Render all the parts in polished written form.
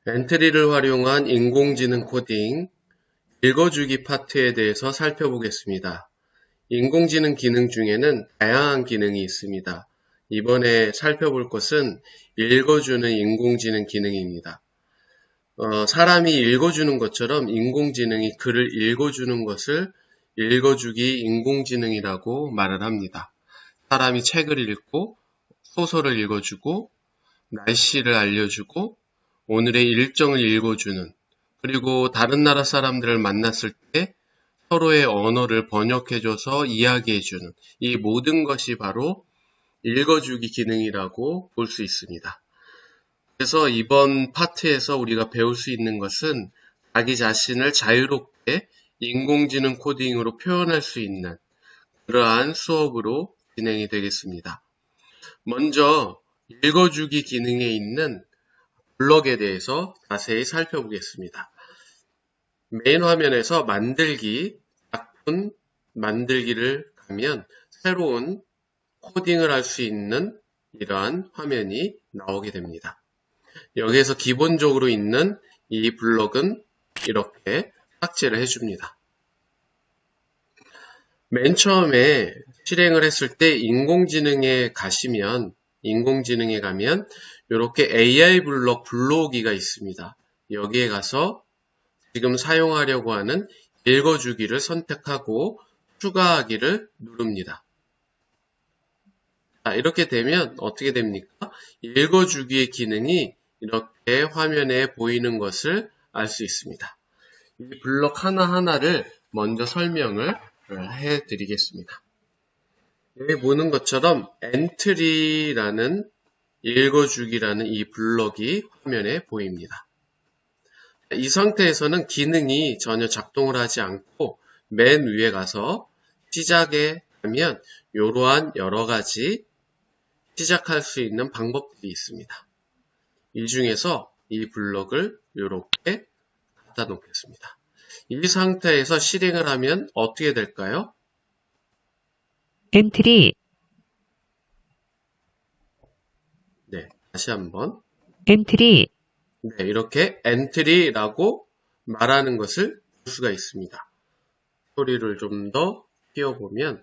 엔트리를 활용한 인공지능 코딩 읽어주기 파트에 대해서 살펴보겠습니다. 인공지능 기능 중에는 다양한 기능이 있습니다. 이번에 살펴볼 것은 읽어주는 인공지능 기능입니다. 사람이 읽어주는 것처럼 인공지능이 글을 읽어주는 것을 읽어주기 인공지능이라고 말을 합니다. 사람이 책을 읽고 소설을 읽어주고 날씨를 알려주고 오늘의 일정을 읽어주는, 그리고 다른 나라 사람들을 만났을 때 서로의 언어를 번역해줘서 이야기해주는, 이 모든 것이 바로 읽어주기 기능이라고 볼 수 있습니다. 그래서 이번 파트에서 우리가 배울 수 있는 것은 자기 자신을 자유롭게 인공지능 코딩으로 표현할 수 있는 그러한 수업으로 진행이 되겠습니다. 먼저 읽어주기 기능에 있는 블럭에 대해서 자세히 살펴보겠습니다. 메인 화면에서 만들기, 작품 만들기를 가면 새로운 코딩을 할 수 있는 이러한 화면이 나오게 됩니다. 여기에서 기본적으로 있는 이 블럭은 이렇게 삭제를 해줍니다. 맨 처음에 실행을 했을 때 인공지능에 가면 이렇게 AI 블럭 불러오기가 있습니다. 여기에 가서 지금 사용하려고 하는 읽어주기를 선택하고 추가하기를 누릅니다. 이렇게 되면 어떻게 됩니까? 읽어주기의 기능이 이렇게 화면에 보이는 것을 알 수 있습니다. 이 블럭 하나하나를 먼저 설명을 해드리겠습니다. 여기 보는 것처럼 엔트리라는 읽어주기라는 이 블럭이 화면에 보입니다. 이 상태에서는 기능이 전혀 작동을 하지 않고 맨 위에 가서 시작에 가면 이러한 여러 가지 시작할 수 있는 방법들이 있습니다. 이 중에서 이 블럭을 이렇게 갖다 놓겠습니다. 이 상태에서 실행을 하면 어떻게 될까요? 엔트리, 네, 다시 한번. 엔트리, 네, 이렇게 엔트리라고 말하는 것을 볼 수가 있습니다. 소리를 좀 더 키워보면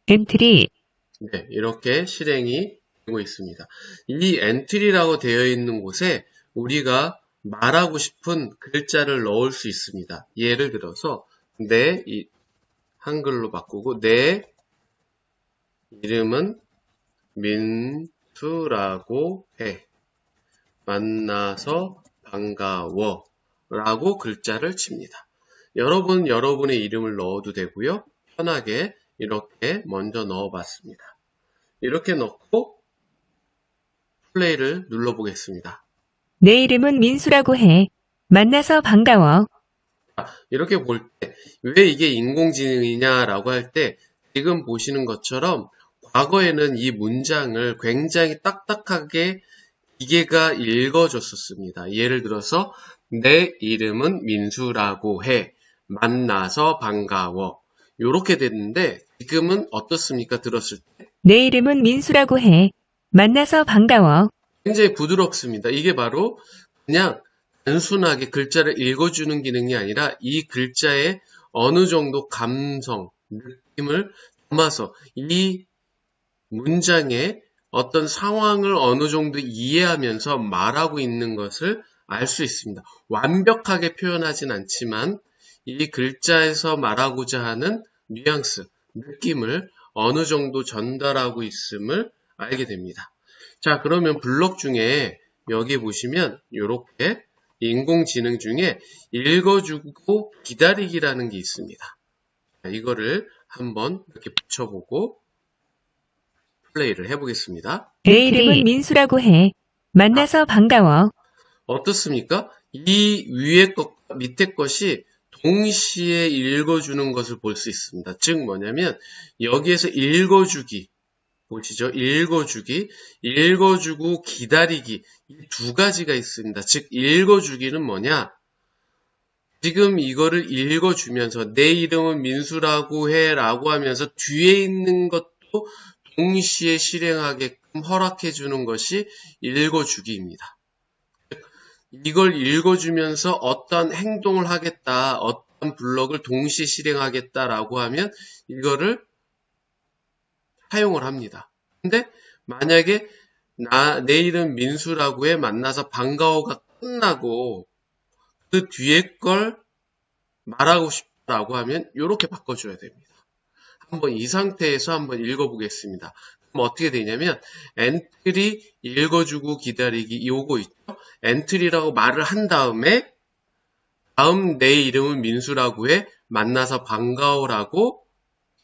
엔트리, 네, 이렇게 실행이 되고 있습니다. 이 엔트리라고 되어 있는 곳에 우리가 말하고 싶은 글자를 넣을 수 있습니다. 예를 들어서 한글로 바꾸고 내 이름은 민수라고 해. 만나서 반가워 라고 글자를 칩니다. 여러분의 이름을 넣어도 되고요. 편하게 이렇게 먼저 넣어봤습니다. 이렇게 넣고 플레이를 눌러보겠습니다. 내 이름은 민수라고 해. 만나서 반가워. 이렇게 볼 때 왜 이게 인공지능이냐라고 할 때 지금 보시는 것처럼 과거에는 이 문장을 굉장히 딱딱하게 기계가 읽어줬었습니다. 예를 들어서 내 이름은 민수라고 해. 만나서 반가워. 이렇게 됐는데 지금은 어떻습니까? 들었을 때 내 이름은 민수라고 해. 만나서 반가워. 굉장히 부드럽습니다. 이게 바로 그냥 단순하게 글자를 읽어주는 기능이 아니라 이 글자에 어느 정도 감성, 느낌을 담아서 이 문장에 어떤 상황을 어느 정도 이해하면서 말하고 있는 것을 알 수 있습니다. 완벽하게 표현하진 않지만 이 글자에서 말하고자 하는 뉘앙스, 느낌을 어느 정도 전달하고 있음을 알게 됩니다. 자, 그러면 블록 중에 여기 보시면 이렇게 인공지능 중에 읽어주고 기다리기라는 게 있습니다. 자, 이거를 한번 이렇게 붙여보고 플레이를 해보겠습니다. 내 이름은 민수라고 해. 만나서 반가워. 어떻습니까? 이 위에 것과 밑에 것이 동시에 읽어주는 것을 볼 수 있습니다. 즉 뭐냐면 여기에서 읽어주기, 보시죠. 읽어주고 기다리기, 이 두 가지가 있습니다. 즉 읽어주기는 뭐냐? 지금 이거를 읽어주면서 내 이름은 민수라고 해 라고 하면서 뒤에 있는 것도 동시에 실행하게끔 허락해 주는 것이 읽어주기입니다. 이걸 읽어주면서 어떤 행동을 하겠다, 어떤 블럭을 동시에 실행하겠다라고 하면 이거를 사용을 합니다. 근데 만약에 내 이름 민수라고 해 만나서 반가워가 끝나고 그 뒤에 걸 말하고 싶다라고 하면 이렇게 바꿔줘야 됩니다. 한번 이 상태에서 한번 읽어보겠습니다. 그럼 어떻게 되냐면 엔트리 읽어주고 기다리기 요거 있죠. 엔트리라고 말을 한 다음에 다음 내 이름은 민수라고 해 만나서 반가워라고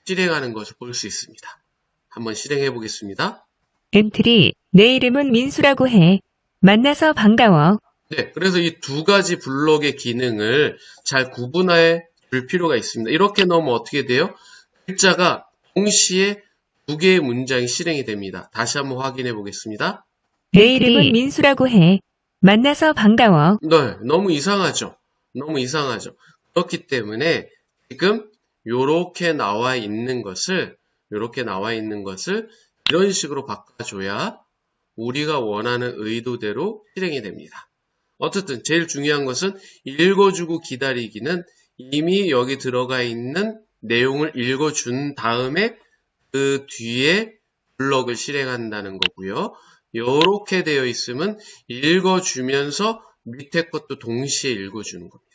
실행하는 것을 볼 수 있습니다. 한번 실행해 보겠습니다. 엔트리, 내 이름은 민수라고 해. 만나서 반가워. 네, 그래서 이 두 가지 블록의 기능을 잘 구분해 줄 필요가 있습니다. 이렇게 넣으면 어떻게 돼요? 글자가 동시에 두 개의 문장이 실행이 됩니다. 다시 한번 확인해 보겠습니다. 내 이름은 민수라고 해. 만나서 반가워. 네, 너무 이상하죠? 너무 이상하죠? 그렇기 때문에 지금 이렇게 나와 있는 것을 이런 식으로 바꿔줘야 우리가 원하는 의도대로 실행이 됩니다. 어쨌든 제일 중요한 것은 읽어주고 기다리기는 이미 여기 들어가 있는 내용을 읽어준 다음에 그 뒤에 블럭을 실행한다는 거고요. 이렇게 되어 있으면 읽어주면서 밑에 것도 동시에 읽어주는 겁니다.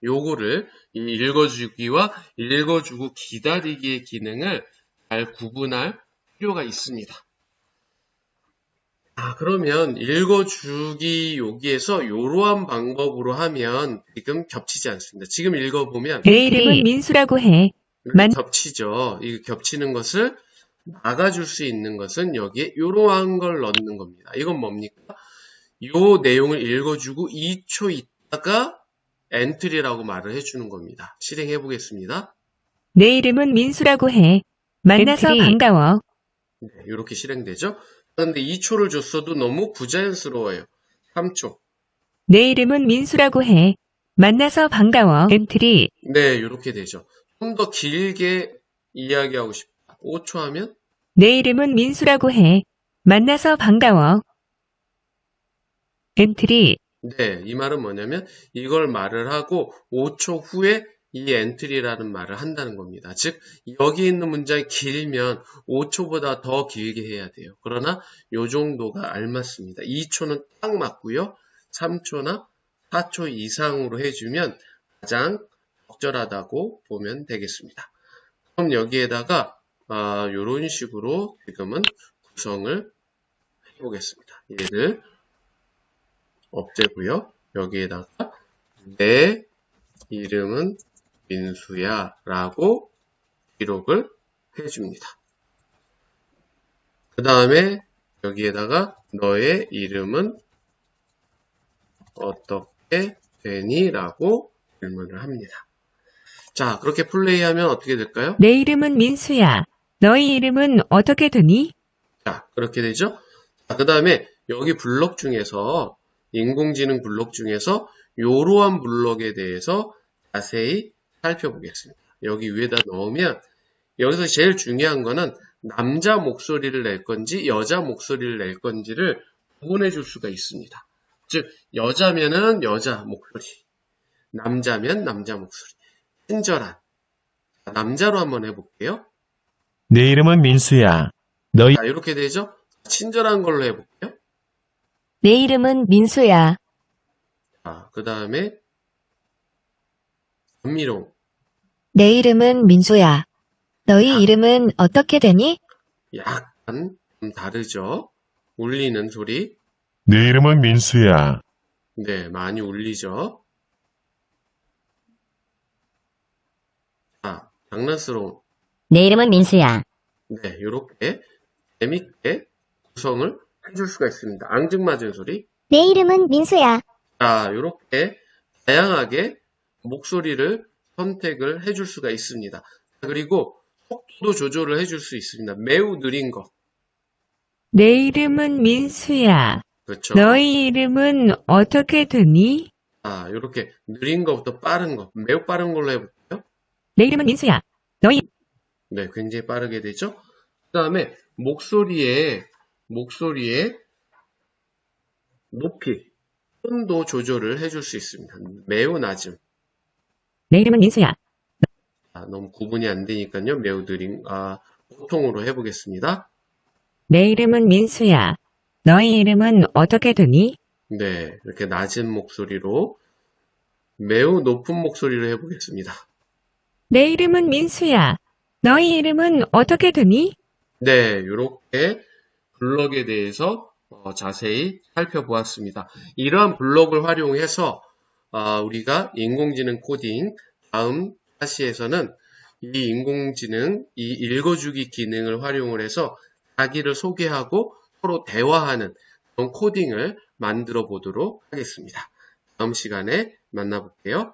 요거를 이 읽어주기와 읽어주고 기다리기의 기능을 잘 구분할 필요가 있습니다. 그러면 읽어주기 여기에서 이러한 방법으로 하면 지금 겹치지 않습니다. 지금 읽어보면 내 이름은 민수라고 해. 겹치죠. 이 겹치는 것을 막아줄 수 있는 것은 여기에 이러한 걸 넣는 겁니다. 이건 뭡니까? 이 내용을 읽어주고 2초 있다가 엔트리라고 말을 해주는 겁니다. 실행해 보겠습니다. 내 이름은 민수라고 해. 만나서 반가워. 네, 이렇게 실행되죠. 그런데 2초를 줬어도 너무 부자연스러워요. 3초. 내 이름은 민수라고 해. 만나서 반가워. 엔트리. 네, 이렇게 되죠. 좀 더 길게 이야기하고 싶다. 5초 하면 내 이름은 민수라고 해. 만나서 반가워. 엔트리. 네, 이 말은 뭐냐면 이걸 말을 하고 5초 후에 이 엔트리라는 말을 한다는 겁니다. 즉 여기 있는 문장이 길면 5초보다 더 길게 해야 돼요. 그러나 이 정도가 알맞습니다. 2초는 딱 맞고요. 3초나 4초 이상으로 해주면 가장 적절하다고 보면 되겠습니다. 그럼 여기에다가 이런 식으로 지금은 구성을 해보겠습니다. 얘를 없애고요. 여기에다가 내 이름은 민수야 라고 기록을 해줍니다. 그 다음에 여기에다가 너의 이름은 어떻게 되니? 라고 질문을 합니다. 자, 그렇게 플레이하면 어떻게 될까요? 내 이름은 민수야. 너희 이름은 어떻게 되니? 자, 그렇게 되죠? 자, 그 다음에 여기 블록 중에서 인공지능 블록 중에서 이러한 블록에 대해서 자세히 살펴보겠습니다. 여기 위에다 넣으면 여기서 제일 중요한 거는 남자 목소리를 낼 건지 여자 목소리를 낼 건지를 구분해 줄 수가 있습니다. 즉 여자면은 여자 목소리, 남자면 남자 목소리. 친절한. 남자로 한번 해볼게요. 내 이름은 민수야. 너희 자, 이렇게 되죠? 친절한 걸로 해볼게요. 내 이름은 민수야. 자, 그 다음에 감미로운. 내 이름은 민수야. 너희 이름은 어떻게 되니? 약간 좀 다르죠? 울리는 소리. 내 이름은 민수야. 네, 많이 울리죠? 자, 장난스러운. 내 이름은 민수야. 네, 이렇게 재밌게 구성을 해줄 수가 있습니다. 앙증맞은 소리. 내 이름은 민수야. 자, 이렇게 다양하게 목소리를 선택을 해줄 수가 있습니다. 그리고 속도도 조절을 해줄 수 있습니다. 매우 느린 거. 내 이름은 민수야. 그렇죠. 너희 이름은 어떻게 되니? 자, 이렇게 느린 거부터 빠른 거. 매우 빠른 걸로 해볼게요. 내 이름은 민수야. 너희 네, 굉장히 빠르게 되죠. 그 다음에 목소리의 높이, 톤도 조절을 해줄 수 있습니다. 매우 낮음. 내 이름은 민수야. 너무 구분이 안 되니까요. 매우 느린, 보통으로 해보겠습니다. 내 이름은 민수야. 너희 이름은 어떻게 되니? 네, 이렇게 낮은 목소리로 매우 높은 목소리로 해보겠습니다. 내 이름은 민수야. 너희 이름은 어떻게 되니? 네, 이렇게 블럭에 대해서 자세히 살펴보았습니다. 이러한 블럭을 활용해서 우리가 인공지능 코딩 다음 class에서는 이 인공지능 이 읽어주기 기능을 활용을 해서 자기를 소개하고 서로 대화하는 그런 코딩을 만들어 보도록 하겠습니다. 다음 시간에 만나볼게요.